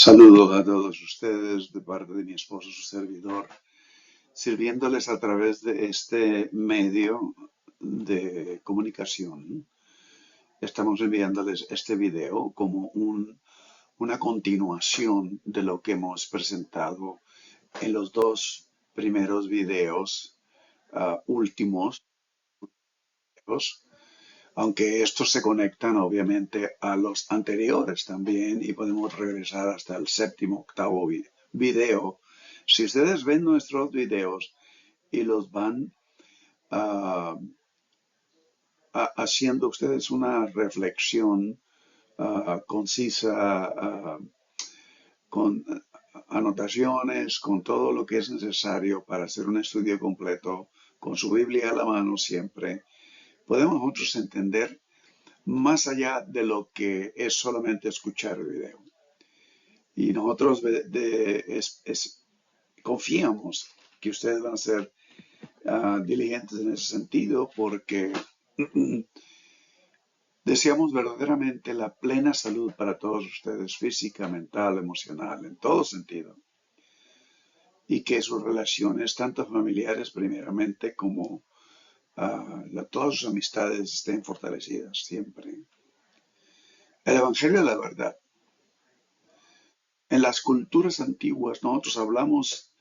Saludos a todos ustedes de parte de mi esposo, su servidor, sirviéndoles a través de este medio de comunicación. Estamos enviándoles este video como una continuación de lo que hemos presentado en los dos primeros videos últimos, aunque estos se conectan obviamente a los anteriores también y podemos regresar hasta el séptimo, octavo video. Si ustedes ven nuestros videos y los van uh, haciendo ustedes una reflexión concisa, con anotaciones, con todo lo que es necesario para hacer un estudio completo, con su Biblia a la mano siempre, podemos nosotros entender más allá de lo que es solamente escuchar el video. Y nosotros confiamos que ustedes van a ser diligentes en ese sentido porque deseamos verdaderamente la plena salud para todos ustedes, física, mental, emocional, en todo sentido. Y que sus relaciones, tanto familiares primeramente como todas sus amistades, estén fortalecidas siempre. El Evangelio de la verdad. En las culturas antiguas, nosotros hablamos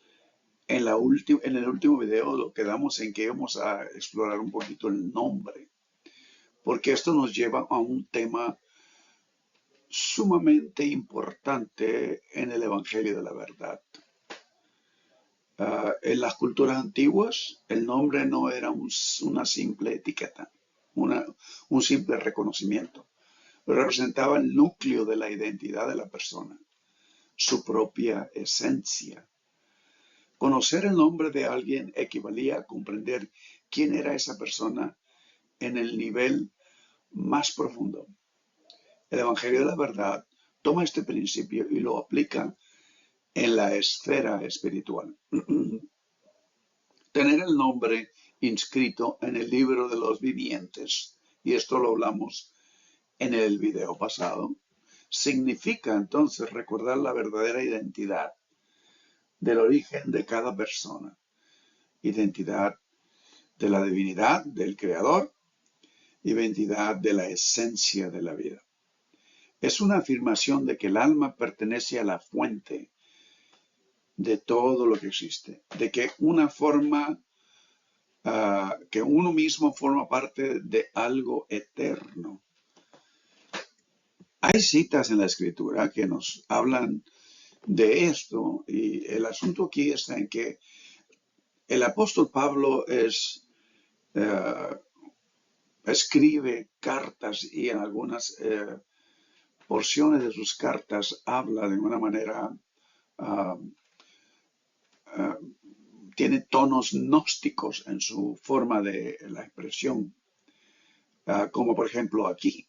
en el último video, lo quedamos en que íbamos a explorar un poquito el nombre, porque esto nos lleva a un tema sumamente importante en el Evangelio de la verdad. En las culturas antiguas, el nombre no era una simple etiqueta, un simple reconocimiento. Representaba el núcleo de la identidad de la persona, su propia esencia. Conocer el nombre de alguien equivalía a comprender quién era esa persona en el nivel más profundo. El Evangelio de la verdad toma este principio y lo aplica en la esfera espiritual. Tener el nombre inscrito en el libro de los vivientes, y esto lo hablamos en el video pasado, significa entonces recordar la verdadera identidad del origen de cada persona, identidad de la divinidad, del Creador, identidad de la esencia de la vida. Es una afirmación de que el alma pertenece a la fuente de todo lo que existe, de que que uno mismo forma parte de algo eterno. Hay citas en la Escritura que nos hablan de esto y el asunto aquí está en que el apóstol Pablo escribe cartas y en algunas porciones de sus cartas habla de una manera, tiene tonos gnósticos en su forma de la expresión, como por ejemplo aquí.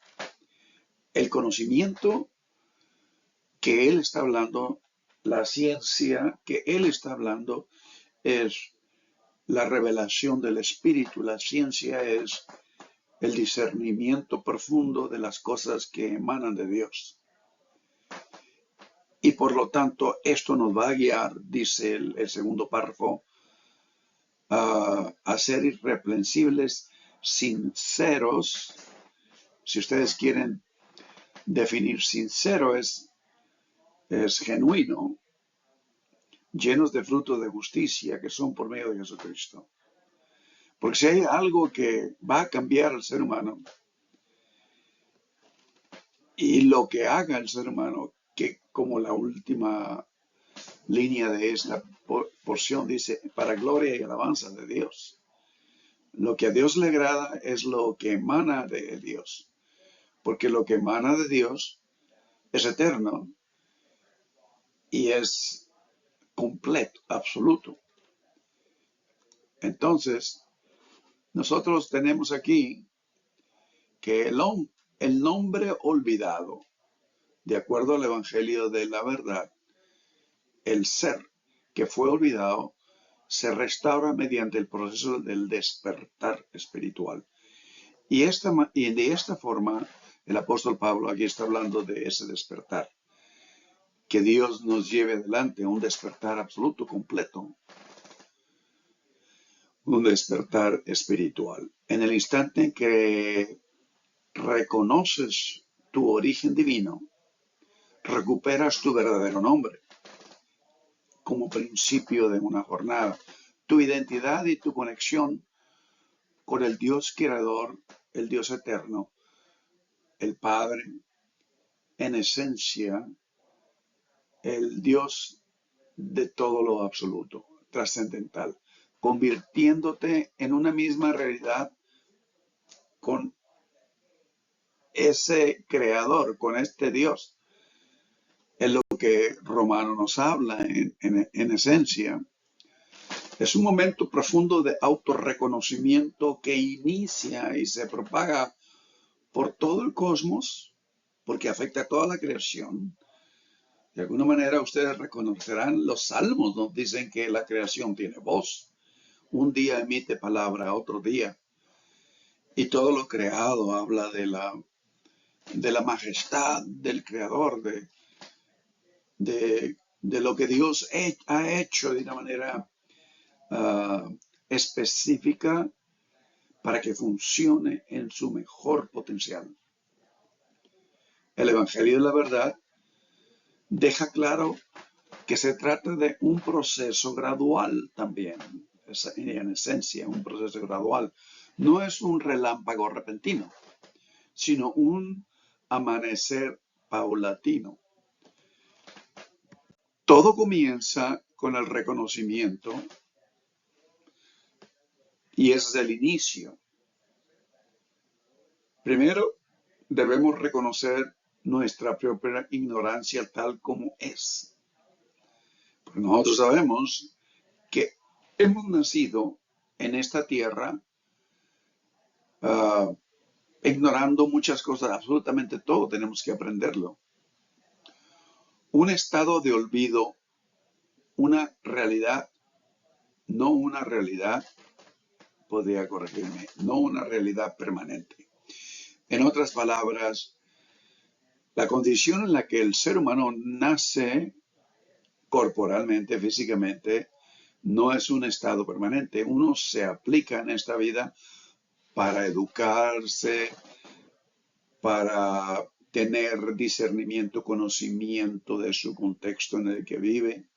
El conocimiento que él está hablando, la ciencia que él está hablando es la revelación del Espíritu. La ciencia es el discernimiento profundo de las cosas que emanan de Dios. Y por lo tanto, esto nos va a guiar, dice el segundo párrafo, a ser irreprensibles, sinceros. Si ustedes quieren definir sincero, es genuino, llenos de fruto de justicia que son por medio de Jesucristo. Porque si hay algo que va a cambiar al ser humano, y lo que haga el ser humano, que como la última línea de esta porción dice, para gloria y alabanza de Dios. Lo que a Dios le agrada es lo que emana de Dios, porque lo que emana de Dios es eterno y es completo, absoluto. Entonces, nosotros tenemos aquí que el nombre olvidado, de acuerdo al Evangelio de la verdad, el ser que fue olvidado se restaura mediante el proceso del despertar espiritual. Y de esta forma, el apóstol Pablo aquí está hablando de ese despertar, que Dios nos lleve adelante a un despertar absoluto, completo, un despertar espiritual. En el instante en que reconoces tu origen divino, recuperas tu verdadero nombre como principio de una jornada, tu identidad y tu conexión con el Dios creador, el Dios eterno, el Padre, en esencia, el Dios de todo lo absoluto, trascendental, convirtiéndote en una misma realidad con ese creador, con este Dios. Es lo que Romano nos habla en esencia. Es un momento profundo de autorreconocimiento que inicia y se propaga por todo el cosmos, porque afecta a toda la creación. De alguna manera ustedes reconocerán, los salmos nos dicen que la creación tiene voz. Un día emite palabra, otro día. Y todo lo creado habla de la majestad del Creador, de lo que Dios ha hecho de una manera específica para que funcione en su mejor potencial. El Evangelio de la verdad deja claro que se trata de un proceso gradual también, en esencia, un proceso gradual. No es un relámpago repentino, sino un amanecer paulatino. Todo comienza con el reconocimiento y es el inicio. Primero, debemos reconocer nuestra propia ignorancia tal como es. Porque nosotros sabemos que hemos nacido en esta tierra ignorando muchas cosas, absolutamente todo tenemos que aprenderlo. Un estado de olvido, una realidad, no una realidad, podría corregirme, no una realidad permanente. En otras palabras, la condición en la que el ser humano nace corporalmente, físicamente, no es un estado permanente. Uno se aplica en esta vida para educarse, para tener discernimiento, conocimiento de su contexto en el que vive.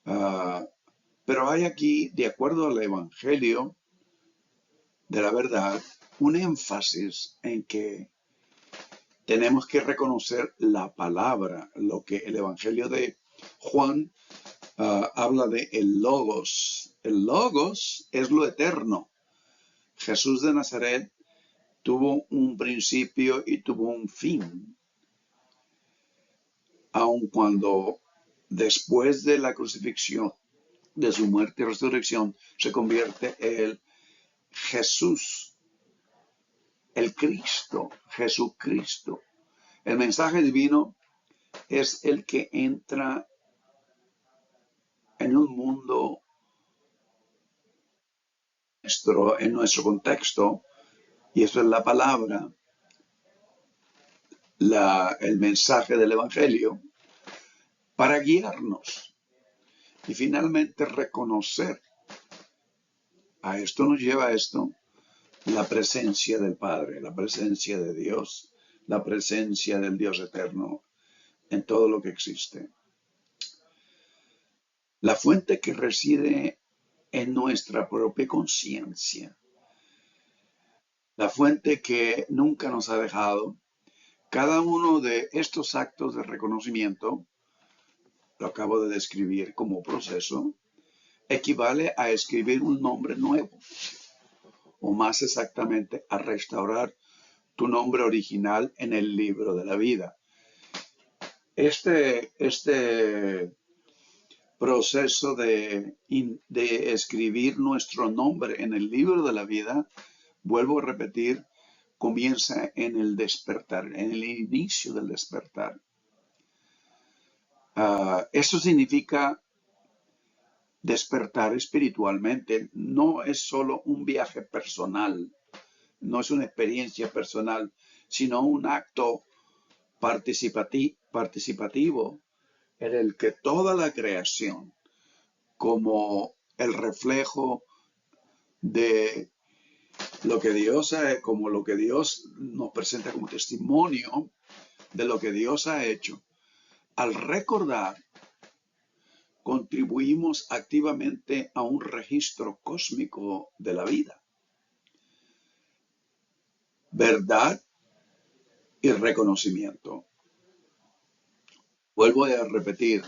Pero hay aquí, de acuerdo al Evangelio de la verdad, un énfasis en que tenemos que reconocer la palabra, lo que el Evangelio de Juan habla de el Logos. El Logos es lo eterno. Jesús de Nazaret tuvo un principio y tuvo un fin. Aun cuando después de la crucifixión, de su muerte y resurrección, se convierte en Jesús, el Cristo, Jesucristo. El mensaje divino es el que entra en un mundo en nuestro contexto, y eso es la palabra, el mensaje del Evangelio, para guiarnos y finalmente reconocer. A esto nos lleva a esto, la presencia del Padre, la presencia de Dios, la presencia del Dios eterno en todo lo que existe. La fuente que reside en nuestra propia conciencia, la fuente que nunca nos ha dejado. Cada uno de estos actos de reconocimiento, lo acabo de describir como proceso, equivale a escribir un nombre nuevo, o más exactamente a restaurar tu nombre original en el libro de la vida. Este proceso de escribir nuestro nombre en el libro de la vida, vuelvo a repetir, comienza en el despertar, en el inicio del despertar. Eso significa despertar espiritualmente. No es solo un viaje personal, no es una experiencia personal, sino un acto participativo en el que toda la creación, como el reflejo de lo que Dios como lo que Dios nos presenta como testimonio de lo que Dios ha hecho, al recordar, contribuimos activamente a un registro cósmico de la vida, verdad y reconocimiento. Vuelvo a repetir,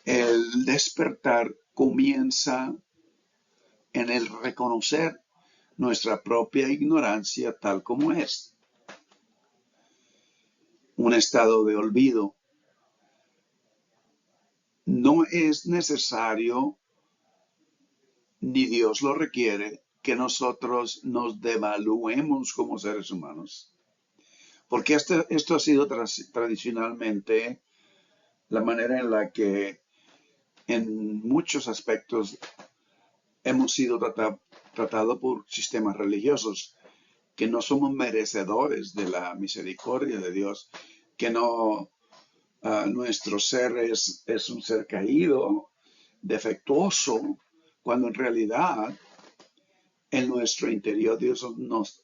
el despertar comienza en el reconocer nuestra propia ignorancia tal como es. Un estado de olvido. No es necesario, ni Dios lo requiere, que nosotros nos devaluemos como seres humanos. Porque esto ha sido tradicionalmente la manera en la que en muchos aspectos hemos sido tratados por sistemas religiosos, que no somos merecedores de la misericordia de Dios, que no, nuestro ser es un ser caído, defectuoso, cuando en realidad en nuestro interior Dios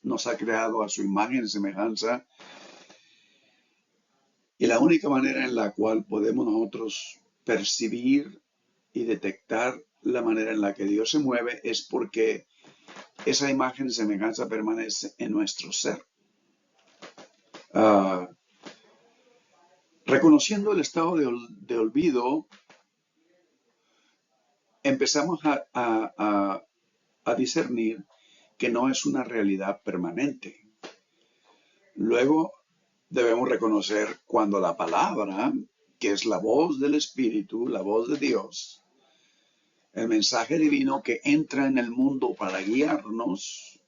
nos ha creado a su imagen y semejanza, y la única manera en la cual podemos nosotros percibir y detectar la manera en la que Dios se mueve es porque esa imagen y semejanza permanece en nuestro ser. Reconociendo el estado de olvido, empezamos a discernir que no es una realidad permanente. Luego debemos reconocer cuando la palabra, que es la voz del Espíritu, la voz de Dios, el mensaje divino que entra en el mundo para guiarnos,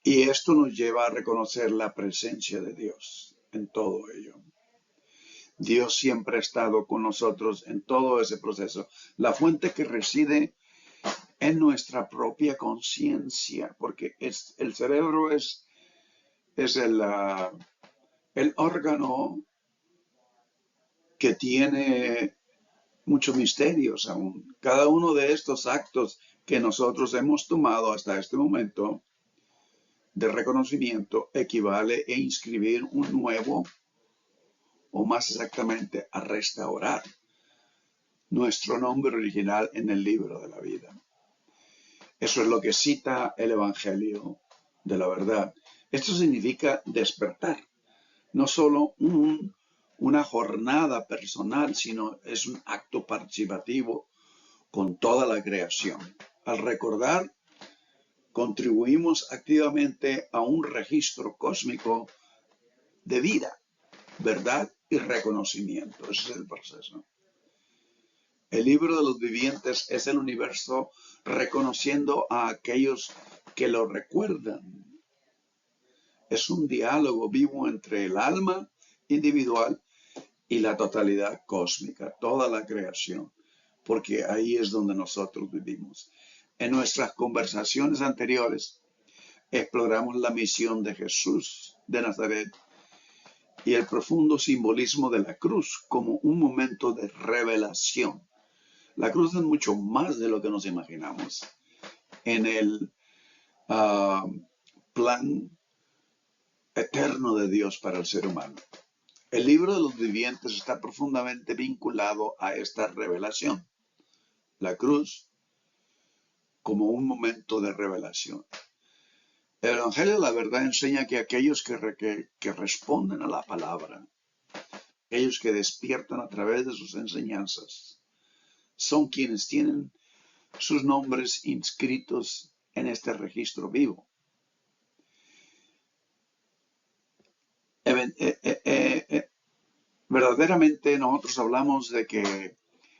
y esto nos lleva a reconocer la presencia de Dios en todo ello. Dios siempre ha estado con nosotros en todo ese proceso. La fuente que reside en nuestra propia conciencia, porque el cerebro es el órgano que tiene muchos misterios aún. Cada uno de estos actos que nosotros hemos tomado hasta este momento de reconocimiento equivale a inscribir un nuevo, o más exactamente a restaurar nuestro nombre original en el libro de la vida. Eso es lo que cita el Evangelio de la verdad. Esto significa despertar, no solo una jornada personal, sino es un acto participativo con toda la creación. Al recordar, contribuimos activamente a un registro cósmico de vida, verdad y reconocimiento. Ese es el proceso. El libro de los vivientes es el universo reconociendo a aquellos que lo recuerdan. Es un diálogo vivo entre el alma individual y la totalidad cósmica, toda la creación, porque ahí es donde nosotros vivimos. En nuestras conversaciones anteriores exploramos la misión de Jesús de Nazaret y el profundo simbolismo de la cruz como un momento de revelación. La cruz es mucho más de lo que nos imaginamos en el plan eterno de Dios para el ser humano. El libro de los vivientes está profundamente vinculado a esta revelación. La cruz como un momento de revelación. El Evangelio de la verdad enseña que aquellos que responden a la palabra, aquellos que despiertan a través de sus enseñanzas, son quienes tienen sus nombres inscritos en este registro vivo. Verdaderamente nosotros hablamos de que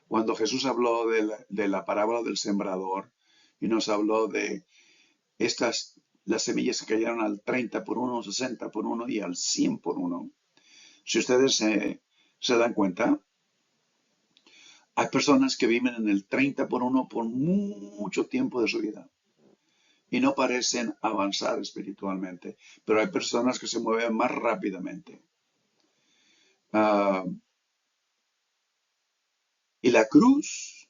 cuando Jesús habló de la parábola del sembrador y nos habló de las semillas que cayeron al 30 por 1, 60 por 1 y al 100 por 1. Si ustedes se dan cuenta, hay personas que viven en el 30 por 1 por mucho tiempo de su vida y no parecen avanzar espiritualmente, pero hay personas que se mueven más rápidamente. Ah, y la cruz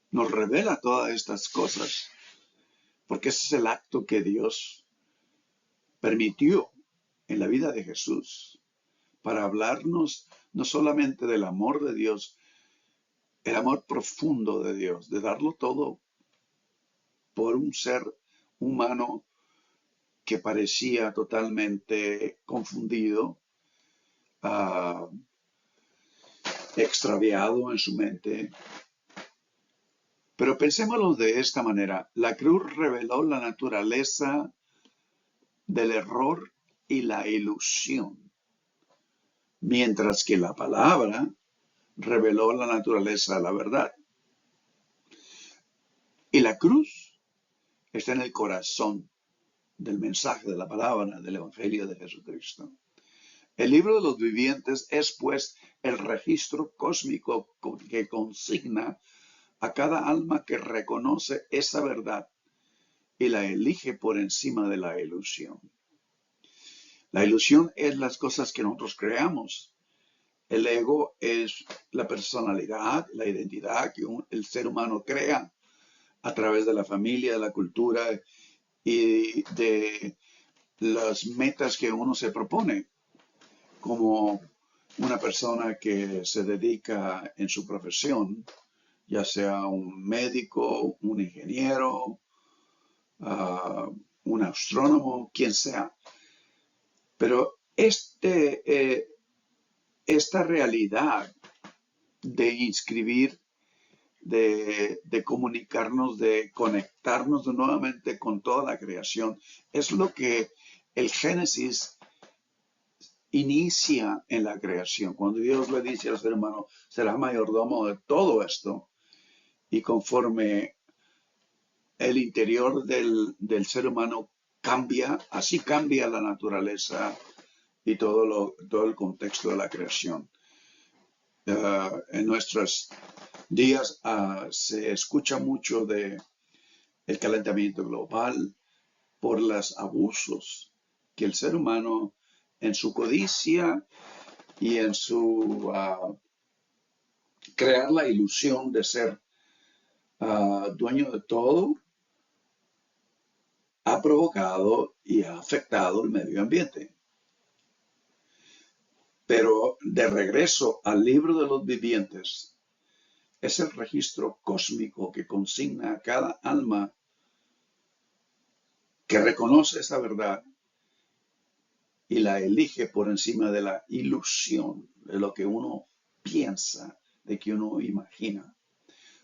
nos revela todas estas cosas, porque ese es el acto que Dios permitió en la vida de Jesús para hablarnos no solamente del amor de Dios, el amor profundo de Dios, de darlo todo por un ser humano que parecía totalmente confundido, uh, extraviado en su mente. Pero pensémoslo de esta manera. La cruz reveló la naturaleza del error y la ilusión, mientras que la palabra reveló la naturaleza de la verdad. Y la cruz está en el corazón del mensaje de la palabra del Evangelio de Jesucristo. El libro de los vivientes es pues el registro cósmico que consigna a cada alma que reconoce esa verdad y la elige por encima de la ilusión. La ilusión es las cosas que nosotros creamos. El ego es la personalidad, la identidad que el ser humano crea a través de la familia, de la cultura y de las metas que uno se propone, como una persona que se dedica en su profesión, ya sea un médico, un ingeniero, un astrónomo, quien sea. Pero esta realidad de inscribir, de comunicarnos, de conectarnos nuevamente con toda la creación, es lo que el Génesis inicia en la creación. Cuando Dios le dice al ser humano, será mayordomo de todo esto, y conforme el interior del ser humano cambia, así cambia la naturaleza y todo el contexto de la creación. En nuestros días se escucha mucho de el calentamiento global por los abusos que el ser humano en su codicia y en su crear la ilusión de ser dueño de todo, ha provocado y ha afectado el medio ambiente. Pero de regreso al libro de los vivientes, es el registro cósmico que consigna a cada alma que reconoce esa verdad y la elige por encima de la ilusión, de lo que uno piensa, de que uno imagina.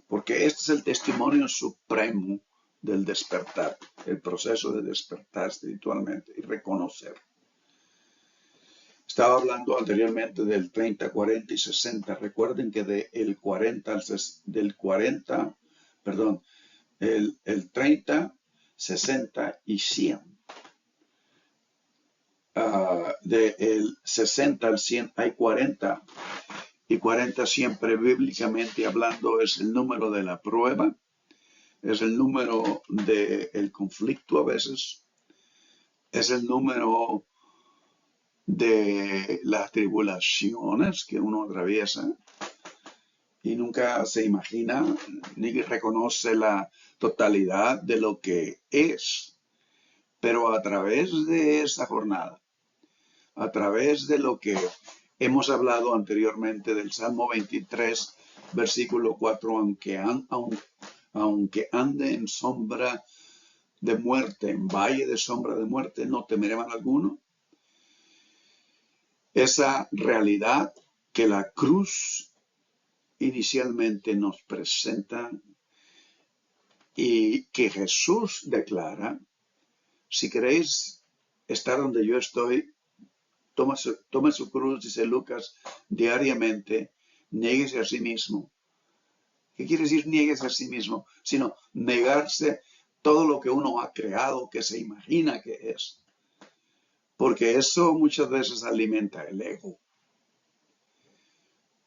Porque este es el testimonio supremo del despertar, el proceso de despertar espiritualmente y reconocer. Estaba hablando anteriormente del 30, 40 y 60. Recuerden que del 30, 60 y 100. Del 60 al 100 hay 40. Y 40 siempre bíblicamente hablando es el número de la prueba, es el número del conflicto a veces, es el número de las tribulaciones que uno atraviesa y nunca se imagina ni reconoce la totalidad de lo que es. Pero a través de esa jornada, a través de lo que hemos hablado anteriormente del Salmo 23, versículo 4, aunque ande en sombra de muerte, en valle de sombra de muerte, no temeré mal alguno. Esa realidad que la cruz inicialmente nos presenta y que Jesús declara, si queréis estar donde yo estoy, toma su cruz, dice Lucas, diariamente, niéguese a sí mismo. ¿Qué quiere decir niéguese a sí mismo? Sino negarse todo lo que uno ha creado, que se imagina que es. Porque eso muchas veces alimenta el ego.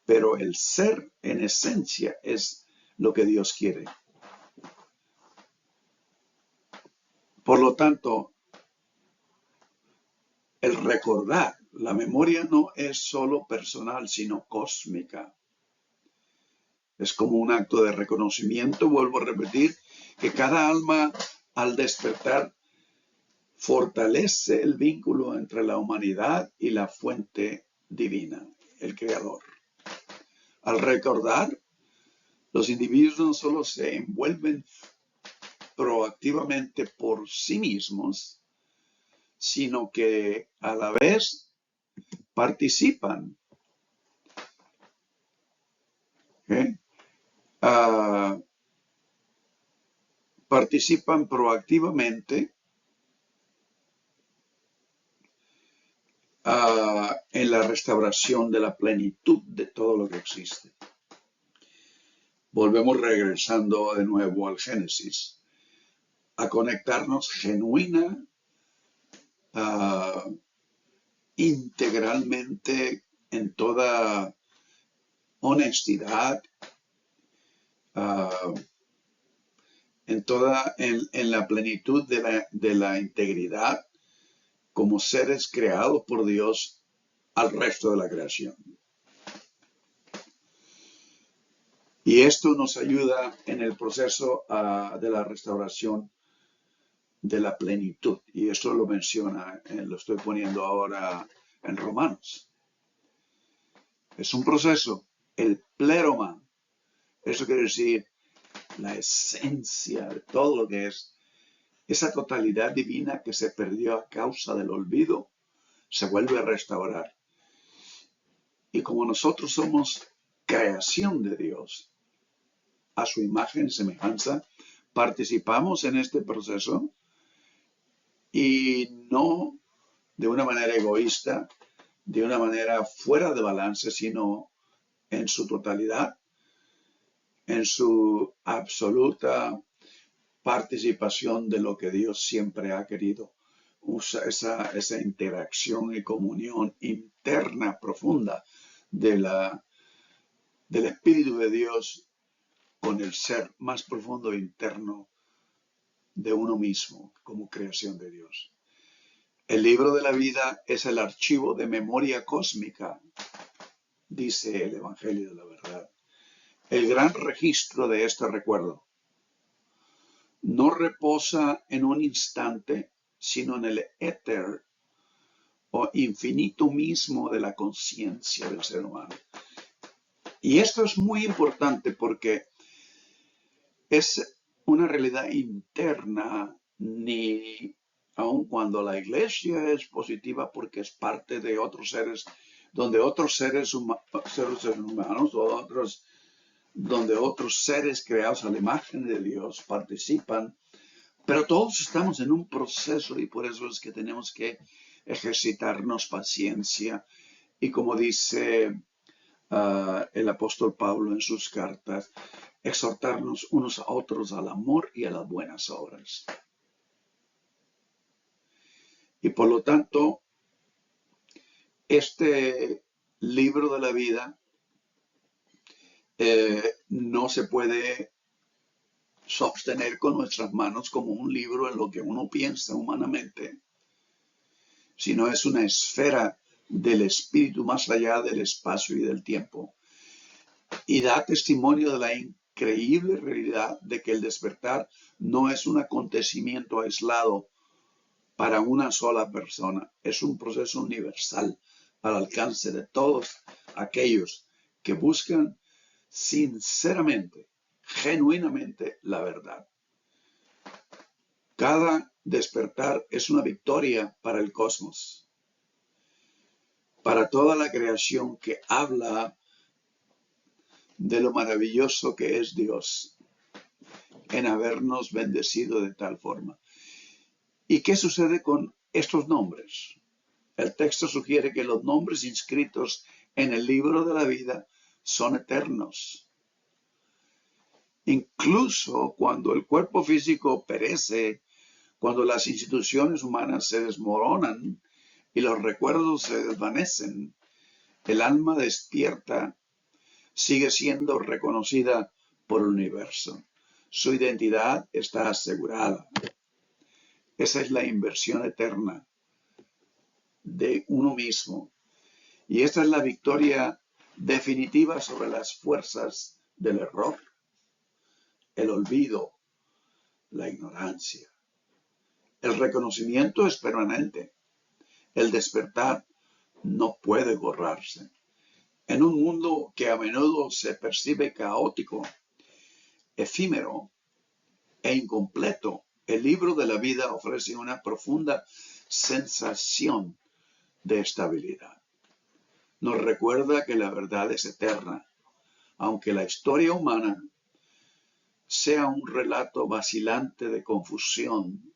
Pero el ser en esencia es lo que Dios quiere. Por lo tanto, el recordar La memoria no es solo personal, sino cósmica. Es como un acto de reconocimiento, vuelvo a repetir, que cada alma al despertar fortalece el vínculo entre la humanidad y la fuente divina, el Creador. Al recordar, los individuos no solo se envuelven proactivamente por sí mismos, sino que a la vez participan. ¿Okay? Participan proactivamente en la restauración de la plenitud de todo lo que existe. Volvemos regresando de nuevo al Génesis, a conectarnos genuina, integralmente, en toda honestidad, en la plenitud de la integridad, como seres creados por Dios al resto de la creación. Y esto nos ayuda en el proceso de la restauración de la plenitud. Y esto lo menciona, lo estoy poniendo ahora en Romanos. Es un proceso, el pleroma. Eso quiere decir la esencia de todo lo que es. Esa totalidad divina que se perdió a causa del olvido, se vuelve a restaurar. Y como nosotros somos creación de Dios, a su imagen y semejanza, participamos en este proceso y no de una manera egoísta, de una manera fuera de balance, sino en su totalidad, en su absoluta participación de lo que Dios siempre ha querido. Esa interacción y comunión interna profunda del Espíritu de Dios con el ser más profundo e interno de uno mismo como creación de Dios. El libro de la vida es el archivo de memoria cósmica, dice el Evangelio de la Verdad. El gran registro de este recuerdo no reposa en un instante, sino en el éter o infinito mismo de la conciencia del ser humano. Y esto es muy importante porque es una realidad interna, ni aun cuando la iglesia es positiva porque es parte de otros seres, donde otros seres humanos o donde otros seres creados a la imagen de Dios participan, pero todos estamos en un proceso y por eso es que tenemos que ejercitarnos paciencia y como dice el apóstol Pablo en sus cartas, exhortarnos unos a otros al amor y a las buenas obras. Y por lo tanto, este libro de la vida no se puede sostener con nuestras manos como un libro en lo que uno piensa humanamente, sino es una esfera del espíritu más allá del espacio y del tiempo. Y da testimonio de la increíble realidad de que el despertar no es un acontecimiento aislado para una sola persona, es un proceso universal al alcance de todos aquellos que buscan sinceramente, genuinamente la verdad. Cada despertar es una victoria para el cosmos, para toda la creación que habla de lo maravilloso que es Dios en habernos bendecido de tal forma. ¿Y qué sucede con estos nombres? El texto sugiere que los nombres inscritos en el libro de la vida son eternos. Incluso cuando el cuerpo físico perece, cuando las instituciones humanas se desmoronan y los recuerdos se desvanecen, el alma despierta sigue siendo reconocida por el universo. Su identidad está asegurada. Esa es la inversión eterna de uno mismo. Y esta es la victoria definitiva sobre las fuerzas del error, el olvido, la ignorancia. El reconocimiento es permanente. El despertar no puede borrarse. En un mundo que a menudo se percibe caótico, efímero e incompleto, el libro de la vida ofrece una profunda sensación de estabilidad. Nos recuerda que la verdad es eterna, aunque la historia humana sea un relato vacilante de confusión.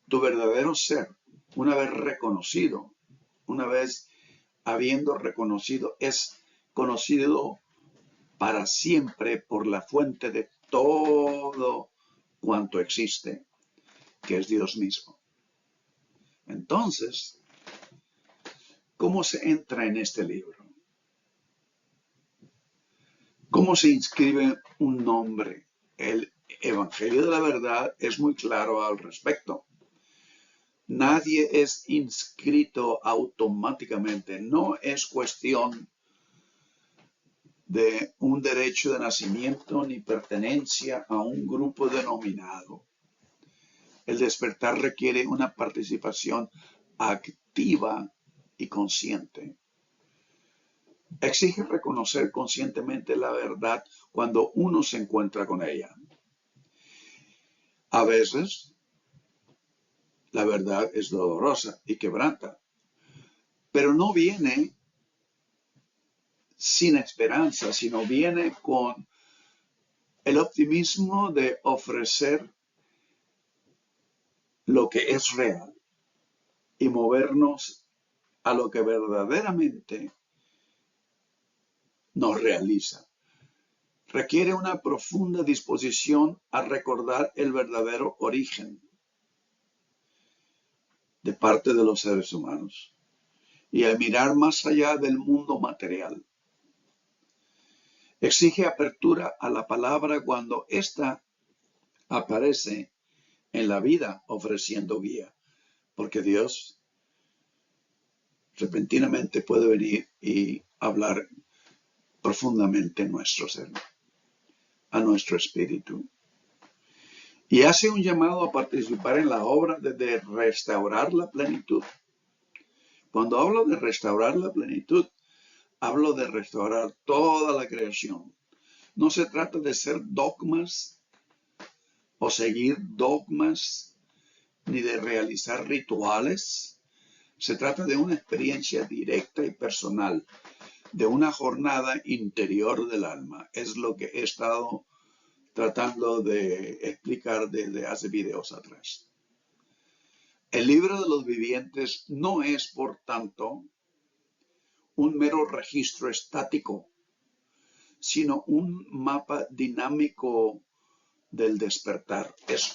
Tu verdadero ser, una vez reconocido, una vez habiendo reconocido, es conocido para siempre por la fuente de todo cuanto existe, que es Dios mismo. Entonces, ¿cómo se entra en este libro? ¿Cómo se inscribe un nombre? El Evangelio de la Verdad es muy claro al respecto. Nadie es inscrito automáticamente. No es cuestión de un derecho de nacimiento ni pertenencia a un grupo denominado. El despertar requiere una participación activa y consciente. Exige reconocer conscientemente la verdad cuando uno se encuentra con ella. A veces, la verdad es dolorosa y quebranta, pero no viene sin esperanza, sino viene con el optimismo de ofrecer lo que es real y movernos a lo que verdaderamente nos realiza. Requiere una profunda disposición a recordar el verdadero origen de parte de los seres humanos y a mirar más allá del mundo material. Exige apertura a la palabra cuando ésta aparece en la vida ofreciendo guía, porque Dios repentinamente puede venir y hablar profundamente en nuestro ser, a nuestro espíritu. Y hace un llamado a participar en la obra de restaurar la plenitud. Cuando hablo de restaurar la plenitud, hablo de restaurar toda la creación. No se trata de ser dogmas o seguir dogmas, ni de realizar rituales. Se trata de una experiencia directa y personal, de una jornada interior del alma. Es lo que he estado tratando de explicar desde hace videos atrás. El libro de los vivientes no es, por tanto, un mero registro estático, sino un mapa dinámico del despertar. Es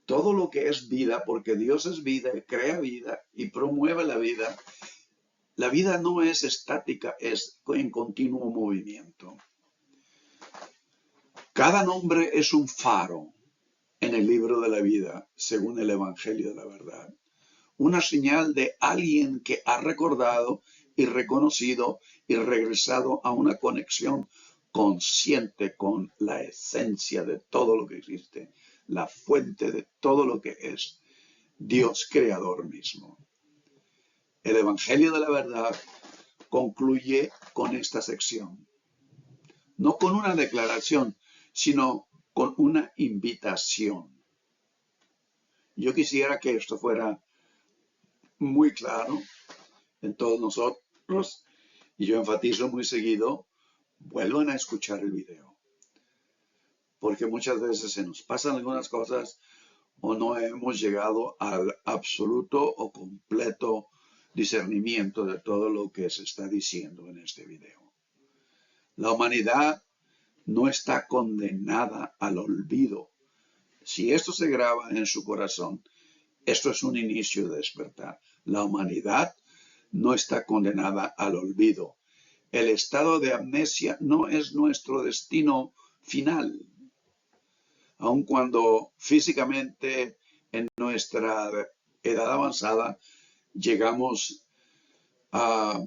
todo lo que es vida, porque Dios es vida, crea vida y promueve la vida. La vida no es estática, es en continuo movimiento. Cada nombre es un faro en el libro de la vida, según el Evangelio de la Verdad. Una señal de alguien que ha recordado y reconocido y regresado a una conexión consciente con la esencia de todo lo que existe, la fuente de todo lo que es, Dios creador mismo. El Evangelio de la Verdad concluye con esta sección, no con una declaración, sino con una invitación. Yo quisiera que esto fuera muy claro en todos nosotros, y yo enfatizo muy seguido, vuelvan a escuchar el video, porque muchas veces se nos pasan algunas cosas o no hemos llegado al absoluto o completo discernimiento de todo lo que se está diciendo en este video. La humanidad no está condenada al olvido. Si esto se graba en su corazón, esto es un inicio de despertar. La humanidad no está condenada al olvido. El estado de amnesia no es nuestro destino final. Aun cuando físicamente en nuestra edad avanzada llegamos a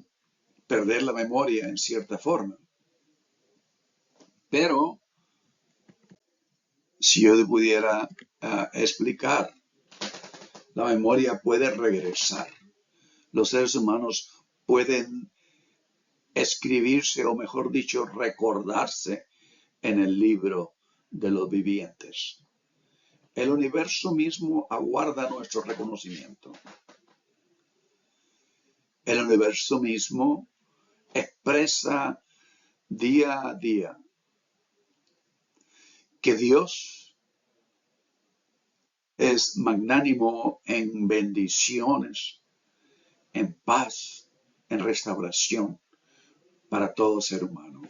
perder la memoria en cierta forma. Pero si yo pudiera explicar, la memoria puede regresar. Los seres humanos pueden escribirse, o mejor dicho, recordarse en el libro de los vivientes. El universo mismo aguarda nuestro reconocimiento. El universo mismo expresa día a día que Dios es magnánimo en bendiciones, en paz, en restauración para todo ser humano.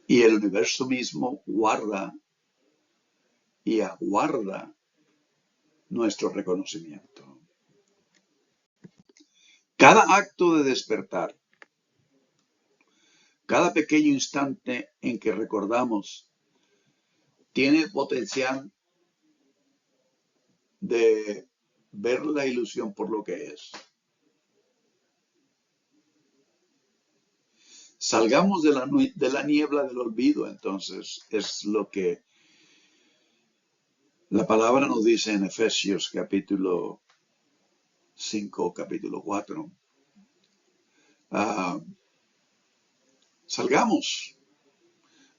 Y el universo mismo guarda y aguarda nuestro reconocimiento. Cada acto de despertar, cada pequeño instante en que recordamos, tiene el potencial de ver la ilusión por lo que es. Salgamos de la niebla del olvido, entonces, es lo que la palabra nos dice en Efesios capítulo 5, capítulo 4. Salgamos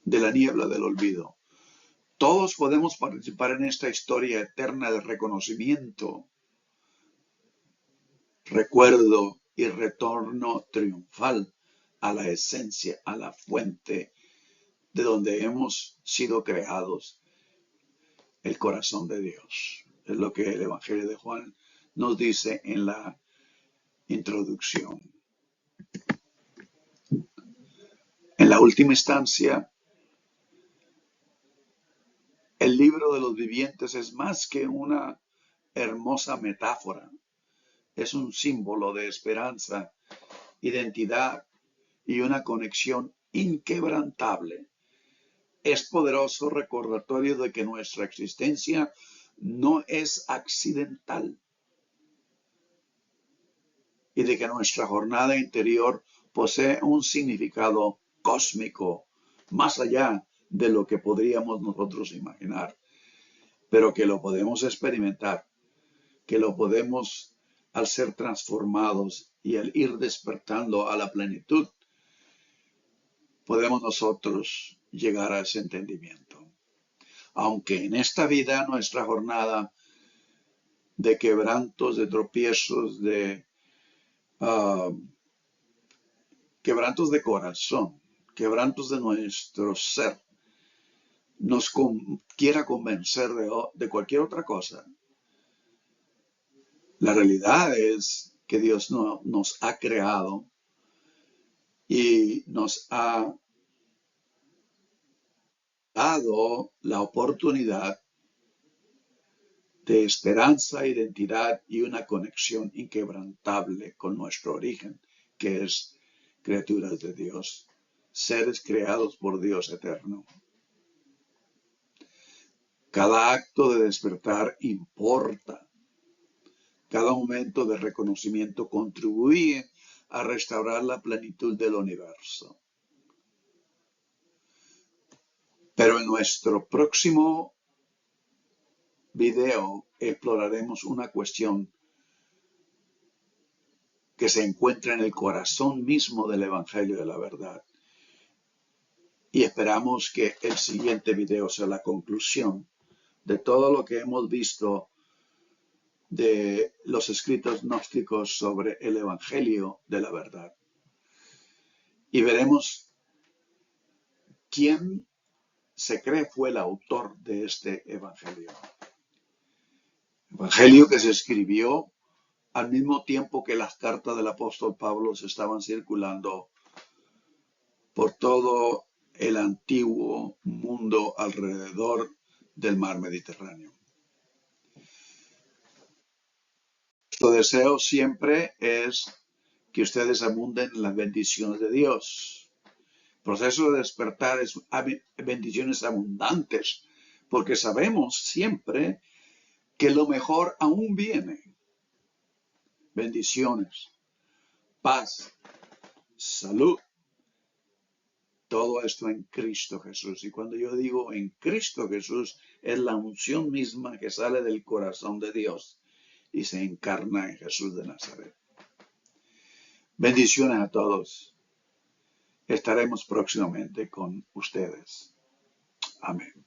de la niebla del olvido. Todos podemos participar en esta historia eterna de reconocimiento, recuerdo y retorno triunfal a la esencia, a la fuente de donde hemos sido creados, el corazón de Dios. Es lo que el Evangelio de Juan nos dice en la introducción. En la última instancia, el libro de los vivientes es más que una hermosa metáfora. Es un símbolo de esperanza, identidad y una conexión inquebrantable. Es poderoso recordatorio de que nuestra existencia no es accidental y de que nuestra jornada interior posee un significado cósmico, más allá de lo que podríamos nosotros imaginar, pero que lo podemos experimentar, que lo podemos, al ser transformados y al ir despertando a la plenitud, podemos nosotros llegar a ese entendimiento. Aunque en esta vida, nuestra jornada de quebrantos, de tropiezos, de quebrantos de corazón, quebrantos de nuestro ser, nos quiera convencer de cualquier otra cosa, la realidad es que Dios nos ha creado y nos ha dado la oportunidad de esperanza, identidad y una conexión inquebrantable con nuestro origen, que es criaturas de Dios, seres creados por Dios eterno. Cada acto de despertar importa. Cada momento de reconocimiento contribuye a restaurar la plenitud del universo. Pero en nuestro próximo video exploraremos una cuestión que se encuentra en el corazón mismo del Evangelio de la verdad. Y esperamos que el siguiente video sea la conclusión de todo lo que hemos visto de los escritos gnósticos sobre el Evangelio de la verdad. Y veremos quién se cree fue el autor de este Evangelio. Evangelio que se escribió al mismo tiempo que las cartas del apóstol Pablo se estaban circulando por todo el antiguo mundo alrededor del mar Mediterráneo. Nuestro deseo siempre es que ustedes abunden en las bendiciones de Dios. El proceso de despertar es bendiciones abundantes, porque sabemos siempre que lo mejor aún viene. bendiciones, paz, salud. Todo esto en Cristo Jesús. Y cuando yo digo en Cristo Jesús, es la unción misma que sale del corazón de Dios y se encarna en Jesús de Nazaret. Bendiciones a todos. Estaremos próximamente con ustedes. Amén.